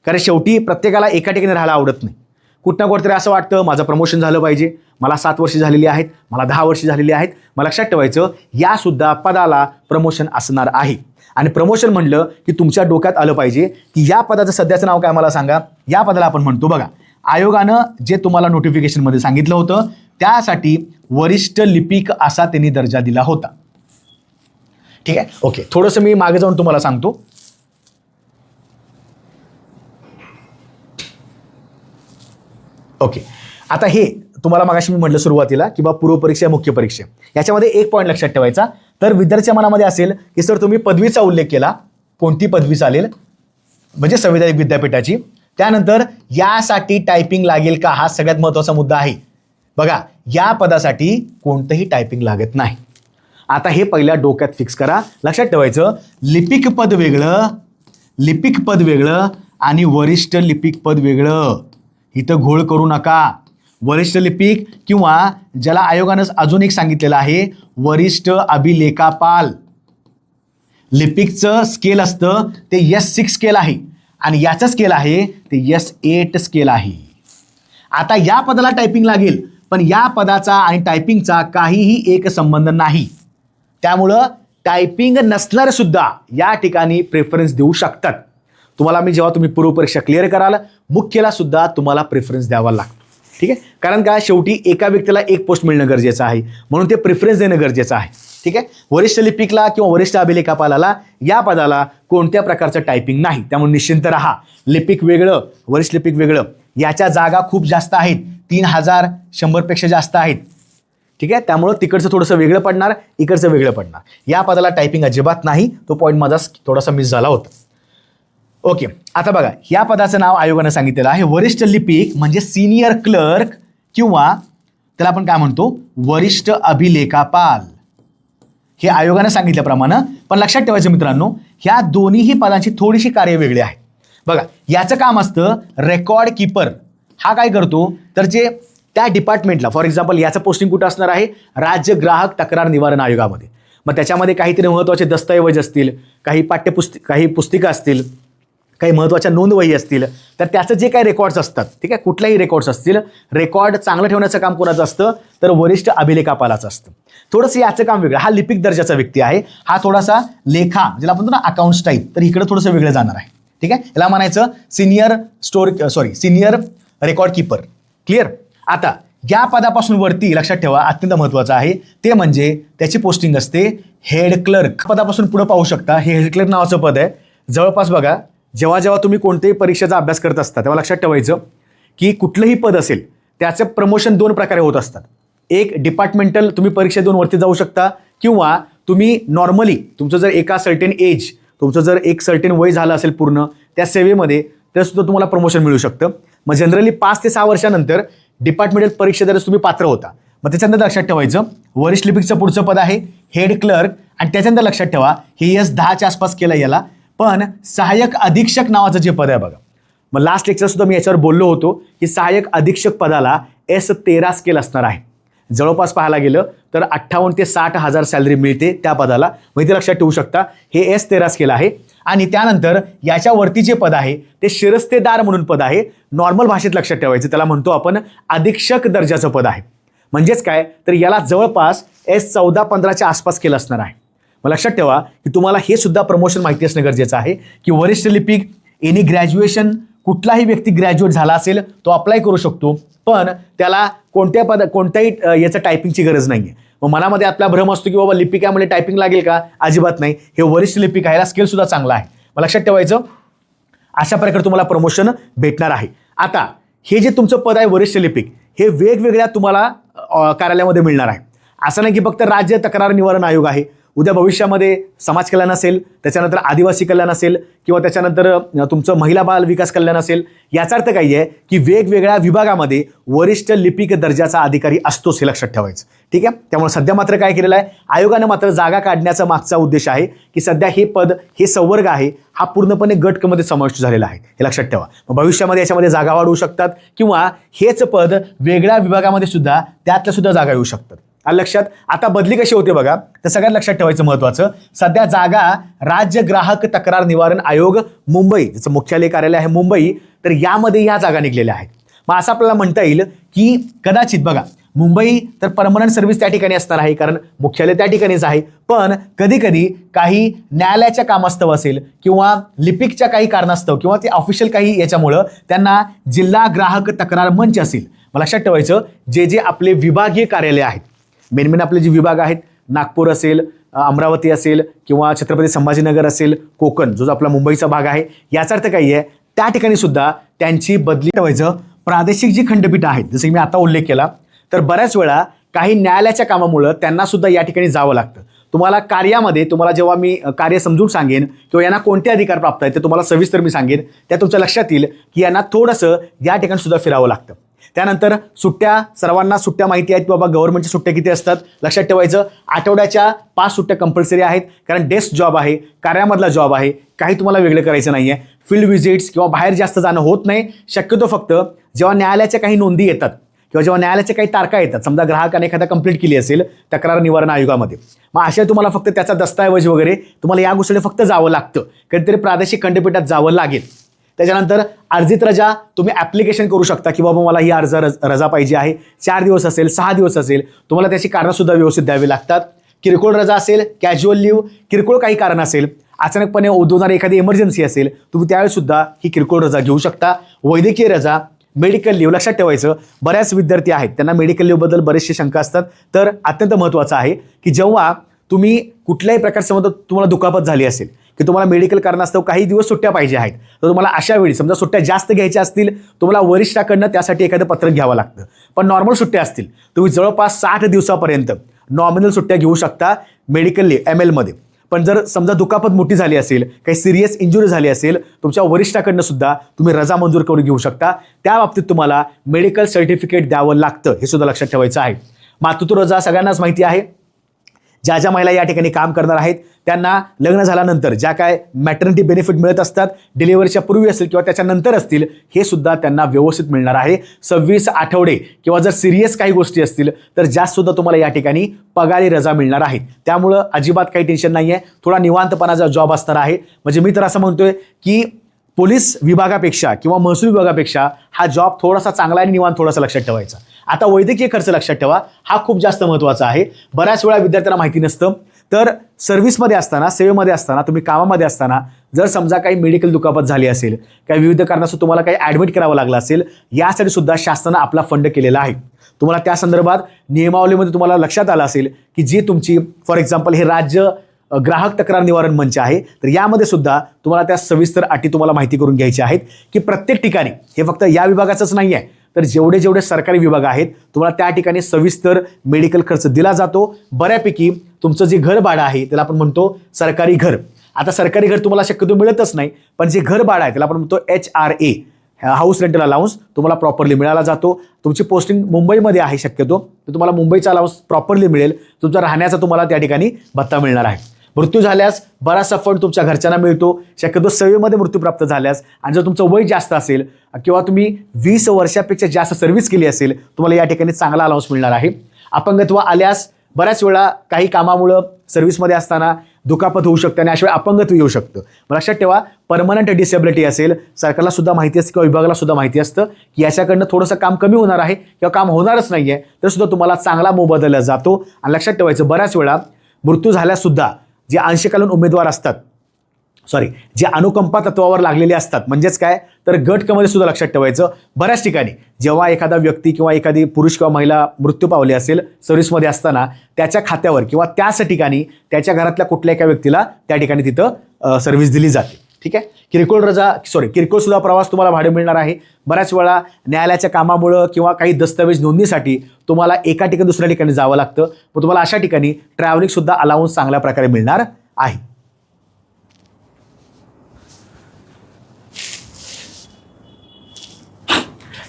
कारण शेवटी प्रत्येकाला एका ठिकाणी राहायला आवडत नाही. कुठं ना कुठेतरी असं वाटतं माझं प्रमोशन झालं पाहिजे, मला 7 वर्ष झालेली आहेत, मला 10 वर्ष झालेली आहेत. मग लक्षात ठेवायचं, यासुद्धा पदाला प्रमोशन असणार आहे. आणि प्रमोशन म्हणलं की तुमच्या डोक्यात आलं पाहिजे की या पदाचं सध्याचं नाव काय मला सांगा. या पदाला आपण म्हणतो बघा आयोगानं जे तुम्हाला नोटिफिकेशनमध्ये सांगितलं होतं त्यासाठी वरिष्ठ लिपिक असा त्यांनी दर्जा दिला होता. ठीक आहे, ओके. थोडंसं मी मागे जाऊन तुम्हाला सांगतो. ओके, आता हे तुम्हाला मागाशी मी म्हटलं सुरुवातीला की पूर्वपरीक्षा मुख्य परीक्षा याच्यामध्ये एक पॉईंट लक्षात ठेवायचा. तर विद्यार्थ्याच्या मनामध्ये असेल की सर तुम्ही पदवीचा उल्लेख केला, कोणती पदवी चालेल, म्हणजे संविधानिक विद्यापीठाची. त्यानंतर यासाठी टायपिंग लागेल का, हा सगळ्यात महत्त्वाचा मुद्दा आहे. बघा, या पदासाठी कोणतंही टायपिंग लागत नाही. आता हे पहिल्या डोक्यात फिक्स करा. लक्षात ठेवायचं, लिपिक पद वेगळं आणि वरिष्ठ लिपिक पद वेगळं. इथं घोळ करू नका. वरिष्ठ लिपिक किंवा ज्याला आयोगानं अजून एक सांगितलेलं आहे वरिष्ठ अभिलेखापाल, लिपिकचं स्केल असतं ते S6 स्केल आहे आणि याचं स्केल आहे ते S8 स्केल आहे. आता या पदाला टायपिंग लागेल, पण या पदाचा आणि टायपिंगचा काहीही एक संबंध नाही. त्यामुळं टायपिंग नसणारे सुद्धा या ठिकाणी प्रेफरन्स देऊ शकतात. तुम्हाला मी जेव्हा तुम्ही पूर्वपरीक्षा क्लिअर कराल मुख्यला सुद्धा तुम्हाला प्रेफरन्स द्यावा लागतो. ठीक आहे, कारण का शेवटी एका व्यक्तीला एक पोस्ट मिळणं गरजेचं आहे, म्हणून ते प्रेफरन्स देणं गरजेचं आहे. ठीक आहे, वरिष्ठ लिपिकला किंवा वरिष्ठ अभिलेखापालाला या पदाला कोणत्या प्रकारचं टायपिंग नाही. त्यामुळे निश्चिंत राहा. लिपिक वेगळं, वरिष्ठ लिपिक वेगळं. याच्या जागा खूप जास्त आहेत, 3100 जास्त आहेत. ठीक आहे, त्यामुळं तिकडचं थोडंसं वेगळं पडणार, इकडचं वेगळं पडणार. या पदाला टायपिंग अजिबात नाही. तो पॉईंट माझा थोडासा मिस झाला होता. ओके, आता बघा, या पदाचं नाव आयोगानं सांगितलेलं आहे वरिष्ठ लिपिक, म्हणजे सिनियर क्लर्क किंवा त्याला आपण काय म्हणतो वरिष्ठ अभिलेखापाल. हे आयोगानं सांगितल्याप्रमाणे. पण लक्षात ठेवायचं मित्रांनो, ह्या दोन्हीही पदांची थोडीशी कार्य वेगळी आहेत. बघा, याचं काम असतं रेकॉर्ड कीपर. हा काय करतो तर जे त्या डिपार्टमेंटला, फॉर एक्झाम्पल याचं पोस्टिंग कुठं असणार आहे, राज्य ग्राहक तक्रार निवारण आयोगामध्ये. मग त्याच्यामध्ये काहीतरी महत्त्वाचे दस्तऐवज असतील, काही पुस्तिका असतील, काही महत्त्वाच्या नोंदवही असतील, तर त्याचं जे काही रेकॉर्ड्स असतात, ठीक आहे, कुठल्याही रेकॉर्ड्स असतील, रेकॉर्ड चांगलं ठेवण्याचं काम कोणाचं असतं तर वरिष्ठ अभिलेखापालाचं असतं. थोडंसं याचं काम वेगळं. हा लिपिक दर्जाचा व्यक्ती आहे, हा थोडासा लेखा ज्याला आपण म्हणतो ना अकाउंट्स टाईप, तर इकडे थोडंसं वेगळं जाणार आहे. ठीक आहे, याला म्हणायचं सिनियर रेकॉर्ड कीपर. क्लिअर. आता या पदापासून वरती लक्षात ठेवा, अत्यंत महत्त्वाचं आहे ते म्हणजे त्याची पोस्टिंग असते हेड क्लर्क. पदापासून पुढे पाहू शकता, हे हेड क्लर्क नावाचं पद आहे. जवळपास बघा, जेव्हा तुम्ही कोणत्याही परीक्षेचा अभ्यास करत असता तेव्हा लक्षात ठेवायचं की कुठलंही पद असेल त्याचं प्रमोशन 2 प्रकारे होत असतात. एक डिपार्टमेंटल, तुम्ही परीक्षेत 2 वरती जाऊ शकता, किंवा तुम्ही नॉर्मली तुमचं जर एका सर्टेन एज, तुमचं जर एक सर्टेन वय झालं असेल पूर्ण त्या सेवेमध्ये, तर सुद्धा तुम्हाला प्रमोशन मिळू शकतं. मग जनरली 5 ते 6 वर्षानंतर डिपार्टमेंटल परीक्षेद्वारे तुम्ही पात्र होता. मग त्याच्यानंतर लक्षात ठेवायचं वरिष्ठ लिपिकचं पुढचं पद आहे हेड क्लर्क, आणि त्याच्यानंतर लक्षात ठेवा हे S10च्या आसपास केलं याला. पण सहाय्यक अधीक्षक नावाचं जे पद आहे बघा, मग लास्ट लेक्चर सुद्धा मी याच्यावर बोललो होतो की सहाय्यक अधीक्षक पदाला S13 स्केल असणार आहे. जवळपास पाहायला गेलं तर 58 ते 60 हजार सॅलरी मिळते त्या पदाला. मग इथे लक्षात ठेवू शकता हे S13 स्केल आहे. आणि त्यानंतर याच्यावरती जे पद आहे ते शिरस्तेदार म्हणून पद आहे. नॉर्मल भाषेत लक्षात ठेवायचं, त्याला म्हणतो आपण अधीक्षक दर्जाचं पद आहे. म्हणजेच काय तर याला जवळपास S14-15च्या आसपास केलं असणार आहे. मग लक्षात ठेवा की तुम्हाला हे सुद्धा प्रमोशन माहिती असणं गरजेचं आहे की वरिष्ठ लिपिक एनी ग्रॅज्युएशन, कुठलाही व्यक्ती ग्रॅज्युएट झाला असेल तो अप्लाय करू शकतो, पण त्याला कोणत्याही याचं टायपिंगची गरज नाही आहे. मग मनामध्ये आपला भ्रम असतो की बाबा लिपिकामध्ये टायपिंग लागेल का, अजिबात नाही. हे वरिष्ठ लिपिक आहे, याला स्केल सुद्धा चांगला आहे. मग लक्षात ठेवायचं अशा प्रकारे तुम्हाला प्रमोशन भेटणार आहे. आता हे जे तुमचं पद आहे वरिष्ठ लिपिक, हे वेगवेगळ्या तुम्हाला कार्यालयामध्ये मिळणार आहे. असं नाही की फक्त राज्य तक्रार निवारण आयोग आहे. उद्या भविष्यामध्ये समाज कल्याण असेल, त्याच्यानंतर आदिवासी कल्याण असेल, किंवा त्याच्यानंतर तुमचं महिला बाल विकास कल्याण असेल. याचा अर्थ काय आहे की वेगवेगळ्या विभागामध्ये वरिष्ठ लिपिक दर्जाचा अधिकारी असतोच, हे लक्षात ठेवायचं. ठीक आहे, त्यामुळे सध्या मात्र काय केलेलं आहे आयोगानं मात्र जागा काढण्याचा मागचा उद्देश आहे की सध्या हे पद, हे संवर्ग आहे हा पूर्णपणे गटमध्ये समाविष्ट झालेला आहे, हे लक्षात ठेवा. मग भविष्यामध्ये याच्यामध्ये जागा वाढवू शकतात, किंवा हेच पद वेगळ्या विभागामध्ये सुद्धा त्यातल्या सुद्धा जागा येऊ शकतात. लक्षात. आता बदली कशी होते बघा, तर सगळ्यात लक्षात ठेवायचं महत्त्वाचं, सध्या जागा राज्य ग्राहक तक्रार निवारण आयोग मुंबई, ज्याचं मुख्यालय कार्यालय आहे मुंबई, तर यामध्ये या जागा निघलेल्या आहेत. मग असं आपल्याला म्हणता येईल की कदाचित बघा मुंबई तर परमनंट सर्व्हिस त्या ठिकाणी असणार आहे, कारण मुख्यालय त्या ठिकाणीच आहे. पण कधी कधी काही न्यायालयाच्या कामास्तव असेल किंवा लिपिकच्या काही कारणास्तव किंवा ते ऑफिशियल काही याच्यामुळं त्यांना जिल्हा ग्राहक तक्रार मंच असेल, मला लक्षात ठेवायचं, जे आपले विभागीय कार्यालय आहेत, मेन आपले जे विभाग आहेत, नागपूर असेल, अमरावती असेल किंवा छत्रपती संभाजीनगर असेल, कोकण जो आपला मुंबईचा भाग आहे, याचा अर्थ काही आहे, त्या ठिकाणी सुद्धा त्यांची बदली ठेवायचं. प्रादेशिक जी खंडपीठ आहेत, जसं की मी आता उल्लेख केला, तर बऱ्याच वेळा काही न्यायालयाच्या कामामुळं त्यांना सुद्धा या ठिकाणी जावं लागतं. तुम्हाला कार्यामध्ये तुम्हाला जेव्हा मी कार्य समजून सांगेन किंवा यांना कोणते अधिकार प्राप्त आहेत ते तुम्हाला सविस्तर मी सांगेन, त्या तुमच्या लक्षात येईल की यांना थोडंसं या ठिकाणी सुद्धा फिरावं लागतं. त्यानंतर सुट्ट्या, सर्वांना सुट्ट्या माहिती आहेत की बाबा गव्हर्नमेंटच्या सुट्ट्या किती असतात. लक्षात ठेवायचं, आठवड्याच्या 5 सुट्ट्या कंपल्सरी आहेत, कारण डेस्क जॉब आहे, कार्यामधला जॉब आहे, काही तुम्हाला वेगळं करायचं नाही आहे. फील्ड व्हिजिट्स किंवा बाहेर जास्त जाणं होत नाही. शक्यतो फक्त जेव्हा न्यायालयाच्या काही नोंदी येतात किंवा जेव्हा न्यायालयाच्या काही तारखा येतात, समजा ग्राहकाने एखादा कंप्लीट केली असेल तक्रार निवारण आयोगामध्ये, मग अशा तुम्हाला फक्त त्याचा दस्तऐवज वगैरे तुम्हाला या गोष्टीला फक्त जावं लागतं, कधीतरी प्रादेशिक खंडपीठात जावं लागेल. त्याच्यानंतर अर्जित रजा तुम्ही ॲप्लिकेशन करू शकता की बाबा मला ही रजा पाहिजे आहे. 4 दिवस असेल, 6 दिवस असेल, तुम्हाला त्याची कारणंसुद्धा व्यवस्थित द्यावी लागतात. किरकोळ रजा असेल, कॅज्युअल लिव्ह, किरकोळ काही कारण असेल, अचानकपणे उद्भवणारी एखादी इमर्जन्सी असेल, तुम्ही त्यावेळेसुद्धा ही किरकोळ रजा घेऊ शकता. वैद्यकीय रजा, मेडिकल लिव्ह, लक्षात ठेवायचं, बऱ्याच विद्यार्थी आहेत त्यांना मेडिकल लिव्हबद्दल बरेचसे शंका असतात. तर अत्यंत महत्त्वाचं आहे की जेव्हा तुम्ही कुठल्याही प्रकारचं तुम्हाला दुखापत झाली असेल की तुम्हाला मेडिकल कारणास्तव काही दिवस सुट्ट्या पाहिजे आहेत, तर तुम्हाला अशा वेळी समजा सुट्ट्या जास्त घ्यायच्या असतील, तुम्हाला वरिष्ठाकडनं त्यासाठी एखादं पत्रक घ्यावं लागतं. पण नॉर्मल सुट्ट्या असतील, तुम्ही जवळपास 60 दिवसापर्यंत नॉमिनल सुट्ट्या घेऊ शकता मेडिकल लिव्ह ML मध्ये. पण जर समजा दुखापत मोठी झाली असेल, काही सिरियस इंजुरी झाली असेल, तुमच्या वरिष्ठाकडनं सुद्धा तुम्ही रजा मंजूर करून घेऊ शकता. त्या बाबतीत तुम्हाला मेडिकल सर्टिफिकेट द्यावं लागतं, हे सुद्धा लक्षात ठेवायचं आहे. मातृत्व रजा सगळ्यांनाच माहिती आहे. ज्या महिला या ठिकाणी काम करणार आहेत त्यांना लग्न झाल्यानंतर ज्या काय मॅटर्निटी बेनिफिट मिळत असतात, डिलिव्हरीच्या पूर्वी असेल किंवा त्याच्यानंतर असतील, हे सुद्धा त्यांना व्यवस्थित मिळणार आहे. 26 आठवडे किंवा जर सिरियस काही गोष्टी असतील तर जास्त सुद्धा तुम्हाला या ठिकाणी पगारी रजा मिळणार आहे. त्यामुळं अजिबात काही टेन्शन नाही आहे. थोडा निवांतपणाचा जॉब असणार आहे. म्हणजे मी तर असं म्हणतोय की पोलीस विभागापेक्षा किंवा महसूल विभागापेक्षा हा जॉब थोडासा चांगला आणि निवांत थोडासा लक्षात ठेवायचा. आता वैद्यकीय खर्च लक्षात ठेवा, हा खूप जास्त महत्त्वाचा आहे. बऱ्याच वेळा विद्यार्थ्यांना माहिती नसतं. तर सर्व्हिसमध्ये असताना, सेवेमध्ये असताना, तुम्ही कामामध्ये असताना जर समजा काही मेडिकल दुखापत झाली असेल, काही विविध कारणास्तव तुम्हाला काही ॲडमिट करावं लागलं असेल, यासाठी सुद्धा शासनानं आपला फंड केलेला आहे. तुम्हाला त्या संदर्भात नियमावलीमध्ये तुम्हाला लक्षात आलं असेल की जी तुमची फॉर एक्झाम्पल हे राज्य ग्राहक तक्रार निवारण मंच आहे, तर यामध्ये सुद्धा तुम्हाला त्या सविस्तर अटी तुम्हाला माहिती करून घ्यायची आहेत की प्रत्येक ठिकाणी, हे फक्त या विभागाचंच नाही आहे, तर जेवढे सरकारी विभाग आहेत तुम्हाला त्या ठिकाणी सविस्तर मेडिकल खर्च दिला जातो. बऱ्यापैकी तुमचं जे घर भाडं आहे त्याला आपण म्हणतो सरकारी घर. आता सरकारी घर तुम्हाला शक्यतो मिळतच नाही, पण जे घर भाडं आहे त्याला आपण म्हणतो HRA, हाऊस रेंटल अलाउन्स, तुम्हाला प्रॉपरली मिळाला जातो. तुमची पोस्टिंग मुंबईमध्ये आहे शक्यतो, तर तुम्हाला मुंबईचा अलाउन्स प्रॉपरली मिळेल. तुमचा राहण्याचा तुम्हाला त्या ठिकाणी भत्ता मिळणार आहे. मृत्यू झाल्यास बराचसा फंड तुमच्या घरच्यांना मिळतो, शक्यतो सेवेमध्ये मृत्यू प्राप्त झाल्यास. आणि जर तुमचं वय जास्त असेल किंवा तुम्ही 20 वर्षापेक्षा जास्त सर्व्हिस केली असेल, तुम्हाला या ठिकाणी चांगला अलाउन्स मिळणार आहे. अपंगत्व आल्यास बऱ्याच वेळा काही कामामुळं सर्व्हिसमध्ये असताना दुखापत होऊ शकते आणि अशा वेळी अपंगत्व येऊ शकतं. लक्षात ठेवा, परमनंट डिसेबिलिटी असेल, सरकारला सुद्धा माहिती असतं किंवा विभागाला सुद्धा माहिती असतं की याच्याकडनं थोडंसं काम कमी होणार आहे किंवा काम होणारच नाही आहे, तर सुद्धा तुम्हाला चांगला मोबदला जातो. आणि लक्षात ठेवायचं, बऱ्याच वेळा मृत्यू झाल्यासुद्धा जे अंशकालीन उमेदवार असतात, जे अनुकंपा तत्वावर लागलेले असतात, म्हणजेच काय तर गट क मध्ये सुद्धा लक्षात ठेवायचं, बऱ्याच ठिकाणी जेव्हा एखादा व्यक्ती किंवा एखादी पुरुष किंवा महिला मृत्यू पावली असेल सर्व्हिसमध्ये असताना, त्याच्या खात्यावर किंवा त्याच ठिकाणी त्याच्या घरातल्या कुठल्या एका व्यक्तीला त्या ठिकाणी तिथं सर्व्हिस दिली जाते. ठीक आहे. किरकोळ सुद्धा प्रवास तुम्हाला भाडे मिळणार आहे. बऱ्याच वेळा न्यायालयाच्या कामामुळं किंवा काही दस्तऐवज नोंदणीसाठी तुम्हाला एका ठिकाणी दुसऱ्या ठिकाणी जावं लागतं, मग तुम्हाला अशा ठिकाणी ट्रॅव्हलिंग सुद्धा अलाउन्स चांगल्या प्रकारे मिळणार आहे.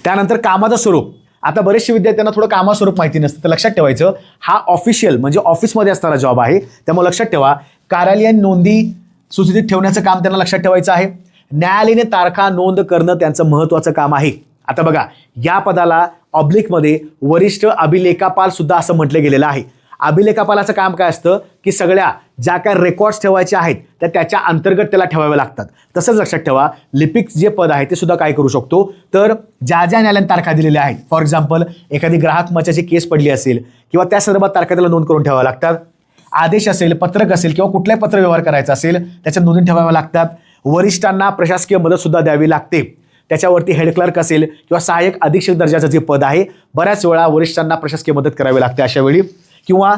त्यानंतर कामाचं स्वरूप. आता बरेचसे विद्यार्थ्यांना थोडं कामाचं स्वरूप माहिती नसतं, तर लक्षात ठेवायचं, हा ऑफिशियल म्हणजे ऑफिसमध्ये असणारा जॉब आहे. त्यामुळे लक्षात ठेवा, कार्यालयीन नोंदी सुस्थितीत ठेवण्याचं काम त्यांना लक्षात ठेवायचं आहे. न्यायालयाने तारखा नोंद करणं त्यांचं महत्त्वाचं काम आहे. आता बघा, या पदाला ऑब्लिकमध्ये वरिष्ठ अभिलेखापाल सुद्धा असं म्हटलं गेलेलं आहे. अभिलेखापालाचं काम काय असतं की सगळ्या ज्या काय रेकॉर्ड्स ठेवायच्या आहेत तर त्याच्या अंतर्गत त्याला ठेवावे लागतात. तसंच लक्षात ठेवा लिपिक जे पद आहे ते सुद्धा काय करू शकतो तर ज्या ज्या न्यायालयाने तारखा दिलेल्या आहेत, फॉर एक्झाम्पल एखादी ग्राहक मचाची केस पडली असेल किंवा त्या संदर्भात तारखा त्याला नोंद करून ठेवाव्या लागतात. आदेश असेल, पत्रक असेल किंवा कुठलाही पत्रव्यवहार करायचा असेल त्याच्या नोंदी ठेवाव्या लागतात. वरिष्ठांना प्रशासकीय मदत सुद्धा द्यावी लागते. त्याच्यावरती हेड क्लर्क असेल किंवा सहाय्यक अधीक्षक दर्जाचं जे पद आहे बऱ्याच वेळा वरिष्ठांना प्रशासकीय मदत करावी लागते अशा वेळी. किंवा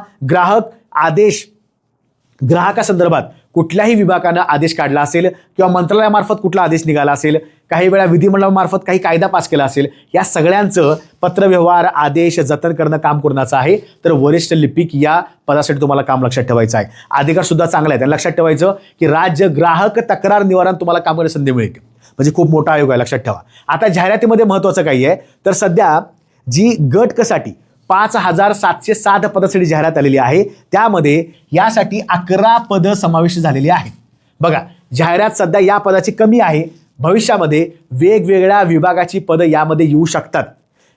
ग्राहकासंदर्भात कुठल्याही विभागानं आदेश काढला असेल किंवा मंत्रालयामार्फत कुठला आदेश निघाला असेल, काही वेळा विधिमंडळामार्फत काही कायदा पास केला असेल, या सगळ्यांचं पत्रव्यवहार आदेश जतन करणं काम कोणाचं आहे तर वरिष्ठ लिपिक या पदासाठी तुम्हाला काम लक्षात ठेवायचं आहे. अधिकार सुद्धा चांगला आहे, त्यांना लक्षात ठेवायचं की राज्य ग्राहक तक्रार निवारण तुम्हाला काम करण्याची संधी मिळते. म्हणजे खूप मोठा आयोग आहे, लक्षात ठेवा. आता जाहिरातीमध्ये महत्त्वाचं काही आहे तर सध्या जी गट क साठी 5,707 पदासाठी जाहिरात आलेली आहे त्यामध्ये यासाठी 11 पदं समाविष्ट झालेली आहेत. बघा जाहिरात सध्या या पदाची कमी आहे, भविष्यामध्ये वेगवेगळ्या विभागाची पदं यामध्ये येऊ शकतात.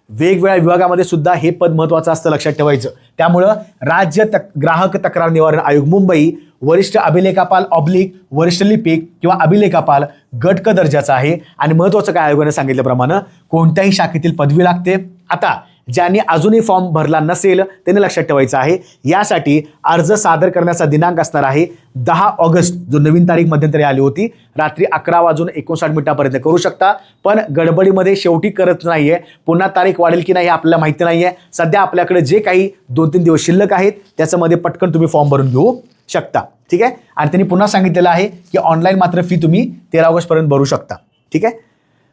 वेगवेगळ्या विभागामध्ये सुद्धा हे पद महत्त्वाचं असतं, लक्षात ठेवायचं. त्यामुळं राज्य ग्राहक तक्रार निवारण आयोग मुंबई वरिष्ठ अभिलेखापाल ऑब्लिक वरिष्ठ लिपिक किंवा अभिलेखापाल गट क दर्जाचा आहे. आणि महत्त्वाचं काय आयोगाने सांगितल्याप्रमाणे कोणत्याही शाखेतील पदवी लागते. आता ज्यांनी अजूनही फॉर्म भरला नसेल त्यांनी लक्षात ठेवायचं आहे यासाठी अर्ज सादर करण्याचा दिनांक असणार आहे 10 ऑगस्ट, जो नवीन तारीख मध्यंतरी आली होती. रात्री 11:59 करू शकता, पण गडबडीमध्ये शेवटी करत नाहीये. पुन्हा तारीख वाढेल की नाही हे आपल्याला माहिती नाहीये. सध्या आपल्याकडे जे काही 2-3 दिवस शिल्लक आहेत त्याच्यामध्ये पटकन तुम्ही फॉर्म भरून घेऊ शकता. ठीक आहे. आणि त्यांनी पुन्हा सांगितलेलं आहे की ऑनलाईन मात्र फी तुम्ही 13 ऑगस्टपर्यंत भरू शकता. ठीक आहे.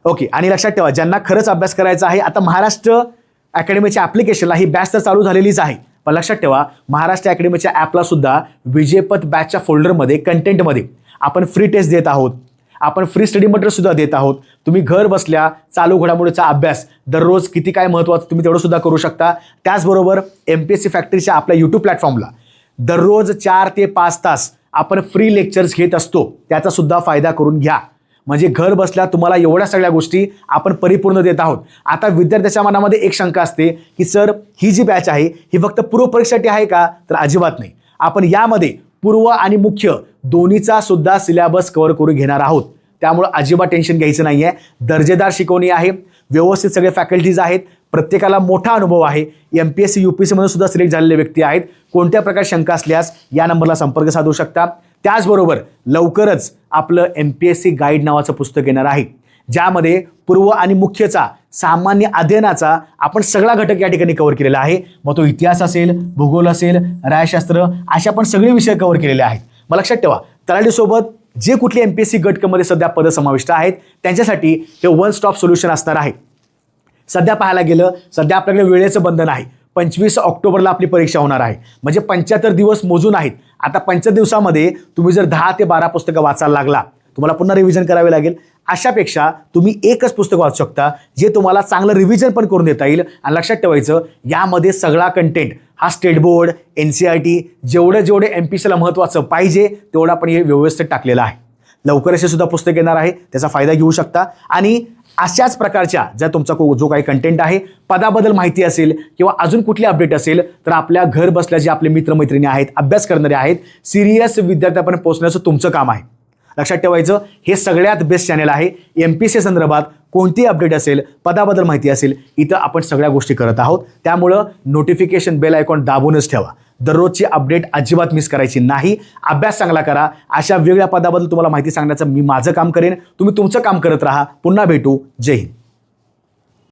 ओके. आणि लक्षात ठेवा ज्यांना खरंच अभ्यास करायचा आहे, आता महाराष्ट्र अकॅडमीच्या ॲप्लिकेशनला ही बॅच तर चालू झालेलीच आहे, पण लक्षात ठेवा महाराष्ट्र अकॅडमीच्या ॲपला सुद्धा विजयपथ बॅचच्या फोल्डरमध्ये कंटेंटमध्ये आपण फ्री टेस्ट देत आहोत, आपण फ्री स्टडी मटेरियल सुद्धा देत आहोत. तुम्ही घर बसल्या चालू घडामोडीचा अभ्यास दररोज किती काय महत्त्वाचं तुम्ही तेवढं सुद्धा करू शकता. त्याचबरोबर MPSC फॅक्टरीच्या आपल्या यूट्यूब प्लॅटफॉर्मला दररोज 4 ते 5 तास आपण फ्री लेक्चर्स घेत असतो, त्याचा सुद्धा फायदा करून घ्या. म्हणजे घर बसल्या तुम्हाला एवढ्या सगळ्या गोष्टी आपण परिपूर्ण देत आहोत. आता विद्यार्थ्याच्या मनामध्ये एक शंका असते की सर ही जी बॅच आहे ही फक्त पूर्वपरीक्षेसाठी आहे का, तर अजिबात नाही. आपण यामध्ये पूर्व आणि मुख्य दोन्हीचा सुद्धा सिलेबस कव्हर करून घेणार आहोत. त्यामुळे अजिबात टेन्शन घ्यायचं नाही आहे. दर्जेदार शिकवणी आहे, व्यवस्थित सगळे फॅकल्टीज आहेत, प्रत्येकाला मोठा अनुभव आहे. MPSC UPSC मध्ये सुद्धा सिलेक्ट झालेले व्यक्ती आहेत. कोणत्या प्रकारची शंका असल्यास या नंबरला संपर्क साधू शकता. त्याचबरोबर लवकरच आपलं MPSC गाईड नावाचं पुस्तक येणार आहे, ज्यामध्ये पूर्व आणि मुख्यचा सामान्य अध्ययनाचा आपण सगळा घटक या ठिकाणी कव्हर केलेला आहे. मग तो इतिहास असेल, भूगोल असेल, न्यायशास्त्र अशा पण सगळे विषय कव्हर केलेले आहेत. मग लक्षात ठेवा तलाठीसोबत जे कुठले MPSC गट क मध्ये सध्या पदं समाविष्ट आहेत त्यांच्यासाठी हे वन स्टॉप सोल्युशन असणार आहे. सध्या पाहायला गेलं सध्या आपल्याकडे वेळेचं बंधन आहे. 25 ऑक्टोबरला आपली परीक्षा होणार आहे, म्हणजे 75 दिवस मोजून आहेत. आता 75 दिवसामध्ये तुम्ही जर 10 ते 12 पुस्तकं वाचायला लागला, तुम्हाला पुन्हा रिव्हिजन करावे लागेल. अशापेक्षा तुम्ही एकच पुस्तक वाचू शकता जे तुम्हाला चांगलं रिव्हिजन पण करून देता येईल. आणि लक्षात ठेवायचं यामध्ये सगळा कंटेंट हा स्टेट बोर्ड NCERT जेवढे MPSCला महत्त्वाचं पाहिजे तेवढा पण हे व्यवस्थित टाकलेलं आहे. लवकर असे सुद्धा पुस्तक येणार आहे, त्याचा फायदा घेऊ शकता. आणि अशाच प्रकारच्या जर तुमचा जो काही कंटेंट आहे, पदाबद्दल माहिती असेल किंवा अजून कुठली अपडेट असेल तर आपल्या घर बसल्या जे आपले मित्रमैत्रिणी आहेत, अभ्यास करणारे आहेत, सिरियस विद्यार्थ्यापर्यंत पोहोचण्याचं तुमचं काम आहे. लक्षात ठेवायचं हे सगळ्यात बेस्ट चॅनल आहे. MPSC संदर्भात कोणती अपडेट असेल, पदाबद्दल माहिती असेल, इथं आपण सगळ्या गोष्टी करत आहोत. त्यामुळं नोटिफिकेशन बेल आयकॉन दाबूनच ठेवा. दररोजची अपडेट अजिबात मिस करायची नाही. अभ्यास चांगला करा. अशा वेगळ्या पदाबद्दल तुम्हाला माहिती सांगण्याचं मी माझं काम करेन, तुम्ही तुमचं काम करत राहा. पुन्हा भेटू. जय हिंद.